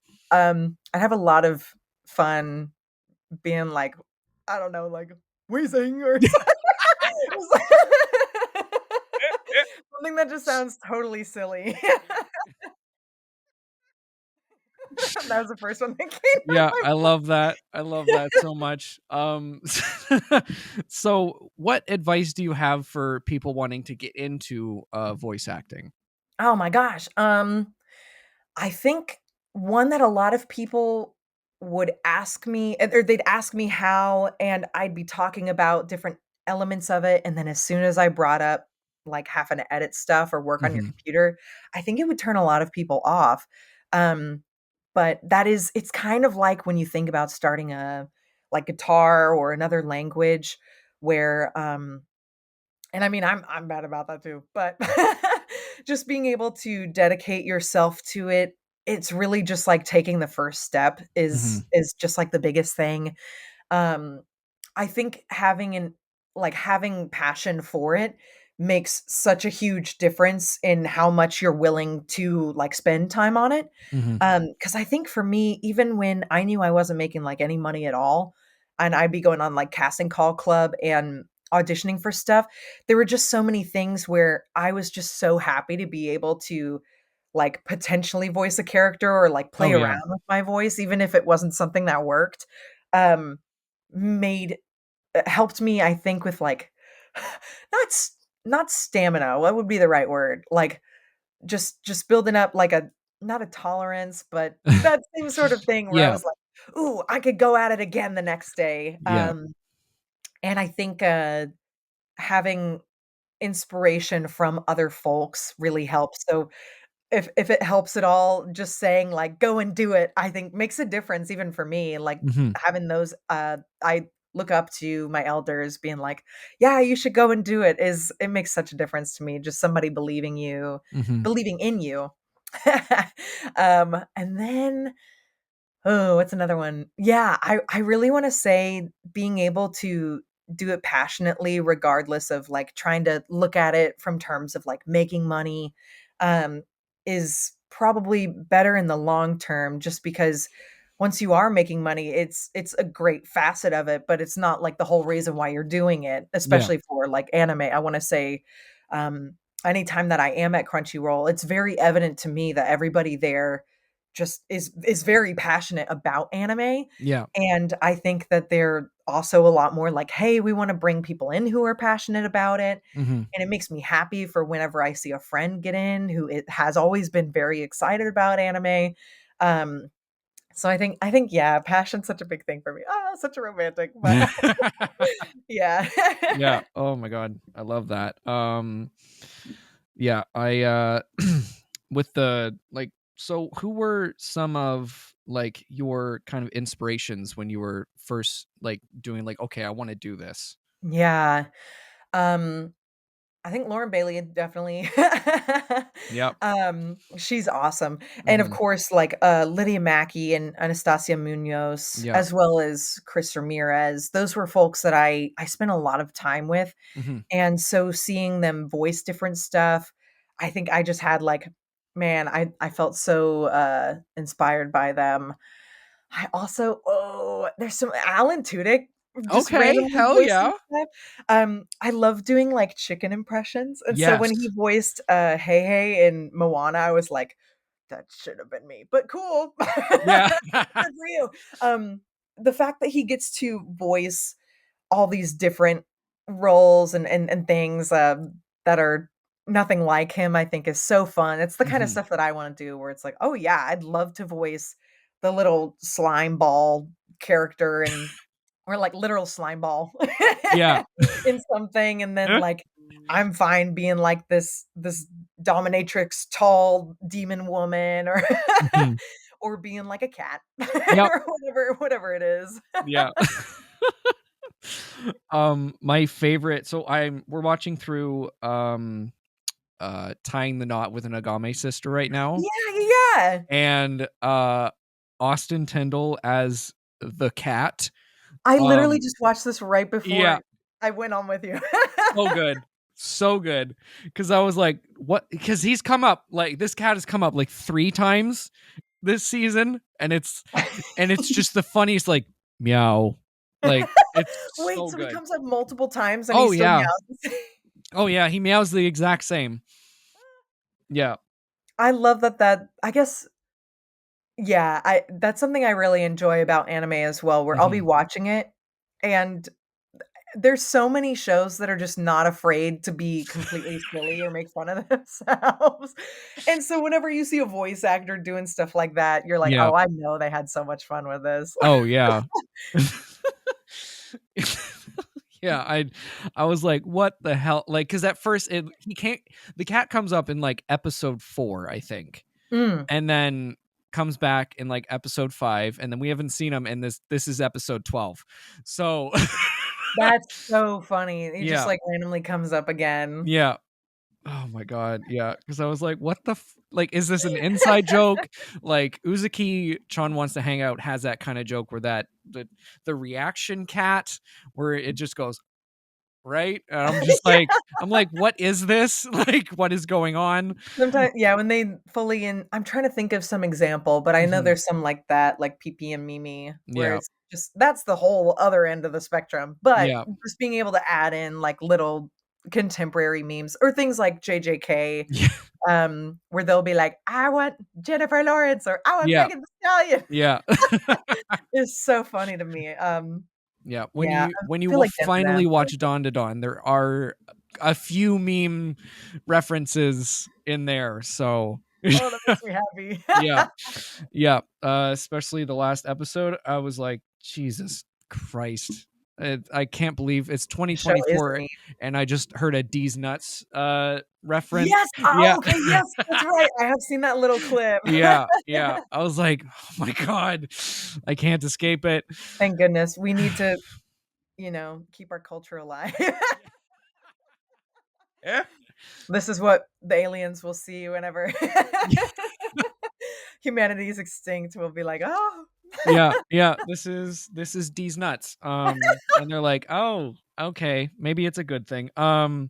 I'd have a lot of fun being like, I don't know, like, "Weezing" or something that just sounds totally silly. That was the first one that came to Yeah, my I love that. I love that so much. So what advice do you have for people wanting to get into voice acting? Oh my gosh. I think one that a lot of people would ask me, or they'd ask me how, and I'd be talking about different elements of it. And then as soon as I brought up like having to edit stuff or work on your Mhm. computer, I think it would turn a lot of people off. Um, but it's kind of like when you think about starting a like guitar or another language where and I mean, I'm bad about that too, but just being able to dedicate yourself to it, it's really just like taking the first step Mhm. is just like the biggest thing. Um, I think having passion for it makes such a huge difference in how much you're willing to like spend time on it. Mhm. Because I think for me, even when I knew I wasn't making like any money at all, and I'd be going on like casting call club and auditioning for stuff, there were just so many things where I was just so happy to be able to like potentially voice a character or like play Oh yeah. around with my voice, even if it wasn't something that worked. Um, made helped me, I think, with like not s- not stamina. What would be the right word? Like just building up like a not a tolerance, but that same sort of thing where I Yeah. was like, "Ooh, I could go at it again the next day." Yeah. And I think having inspiration from other folks really helps. So if it helps at all, just saying like, "Go and do it," I think makes a difference even for me, like, Mhm. having those, I look up to my elders being like, "Yeah, you should go and do it," is it makes such a difference to me, just somebody Mhm. believing in you. And then oh, what's another one? Yeah, I really wanna say being able to do it passionately regardless of, like, trying to look at it from terms of, like, making money, um, is probably better in the long term just because once you are making money, it's a great facet of it, but it's not, like, the whole reason why you're doing it, Yeah. especially for, like, anime. I wanna say, anytime that I am at Crunchyroll, it's very evident to me that everybody there just is very passionate about anime, Yeah. and I think that they're also a lot more like, "Hey, we wanna bring people in who are passionate about it," Mhm. and it makes me happy for whenever I see a friend get in who it has always been very excited about anime, um, so I think, yeah, passion's such a big thing for me. Ah, such a romantic, but yeah. Yeah. Oh my god. I love that. Yeah, I with the like so who were some of like your kind of inspirations when you were first like doing like okay, I want to do this. Yeah, um I think Lauren Bailey definitely. Yep. She's awesome, and of Mhm. course, like, Lydia Mackey and Anastasia Munoz, Yeah. as well as Chris Ramirez, those were folks that I spent a lot of time with, Mhm. and so seeing them voice different stuff, I think I just had, like man, I felt so inspired by them. I also there's some Alan Tudyk just Okay, randomly hell voicing yeah. stuff. I love doing, like, chicken impressions, and so when he Yes. voiced, Hey Hey in Moana, I was like, "That should have been me, but cool. Yeah. Good for you." The fact that he gets to voice all these different roles and things, that are nothing like him, I think is so fun. It's the kinda Mhm. stuff that I wanna do where it's like, "Oh, yeah, I'd love to voice the little slime ball character and or, like, literal slime ball Yeah. in something," and then, like, I'm fine being, like, this dominatrix tall demon woman or Mhm. or being like a cat Yep. or whatever it is. Yeah. My favorite, so we're watching through Tying the Knot with an Agame Sister right now. Yeah, yeah, yeah. And Austin Tyndall as the cat. I literally Um just watched this right yeah, before I went on with you. so good. So good. Cause I was like, what? Because he's come up, like, this cat has come up like 3 times this season, and it's just the funniest, like, meow. Like, it's Wait, so so he good. comes up multiple times and he Oh still yeah. meows the same. Oh yeah, he meows the exact same. Yeah. I love that I guess yeah, I that's something I really enjoy about anime as well, where I'll be Mhm. watching it, and there's so many shows that are just not afraid to be completely silly or make fun of themselves, and so whenever you see a voice actor doing stuff like that, you're like, Yeah. "Oh, I know they had so much fun with this." Oh yeah. Yeah, I was like, "What the hell?" Like, because at first he can't. The cat comes up in like episode 4, I think, Mm, and then comes back in like episode 5, and then we haven't seen him in this is episode 12. So that's so funny. He just, yeah, like, randomly comes up again. yeah. Oh my god, yeah. Because I was like, "What the like? Is this an inside joke?" Like Uzuki-chan Wants to Hang Out has that kind of joke where the reaction cat where it just goes right? And I'm like, "What is this? Like, what is going on?" Sometimes, yeah, when they fully in I'm trying to think of some example, but I know Mhm. there's some like that, like PP and Mimi, where Yeah. it's just that's the whole other end of the spectrum, but Yeah. just being able to add in, like, little contemporary memes or things like JJK, Yeah. where they'll be like, "I want Jennifer Lawrence," or "I want Yeah. Megan Thee Stallion." Yeah. It's so funny to me, Yeah. yeah, When I you feel will like them for finally them. watch Dawn to Dawn, there are a few meme references in there, so Oh, that makes me yeah. happy. Yeah, especially the last episode, I was like, "Jesus Christ." I can't believe it's The show is a 2024 meme. and I just heard a D's nuts, reference. Yes! Yeah. Oh, okay, yes, that's right, I have seen that little clip. Yeah, yeah. I was like, "Oh my god, I can't escape it." Thank goodness. We need to, keep our culture alive. Yeah. This is what the aliens will see whenever humanity is extinct. We'll be like, "Oh." Yeah, yeah, this is D's nuts. And they're like, "Oh, okay, maybe it's a good thing." God.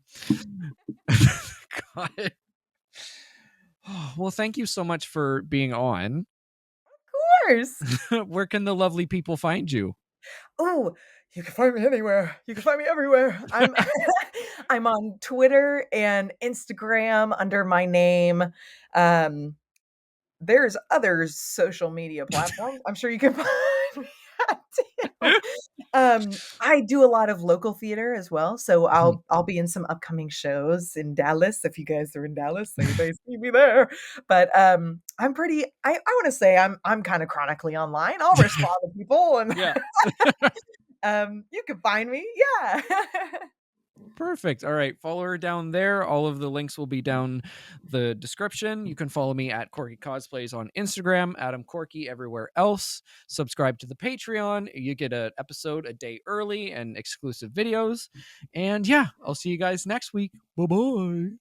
Well, thank you so much for being on. Of course. Where can the lovely people find you? Ooh, you can find me anywhere. You can find me everywhere. I'm I'm on Twitter and Instagram under my name. Um, there's other social media platforms I'm sure you can find me at too. I do a lot of local theater as well, so Mhm. I'll be in some upcoming shows in Dallas. If you guys are in Dallas, they see me there. But, I'm pretty I wanna say I'm kinda chronically online. I'll respond to people and, Yeah. you can find me, yeah. Perfect. All right. Follow her down there. All of the links will be down the description. You can follow me at Corky Cosplays on Instagram, Adam Corky everywhere else. Subscribe to the Patreon. You get an episode a day early and exclusive videos. And yeah, I'll see you guys next week. Bye bye.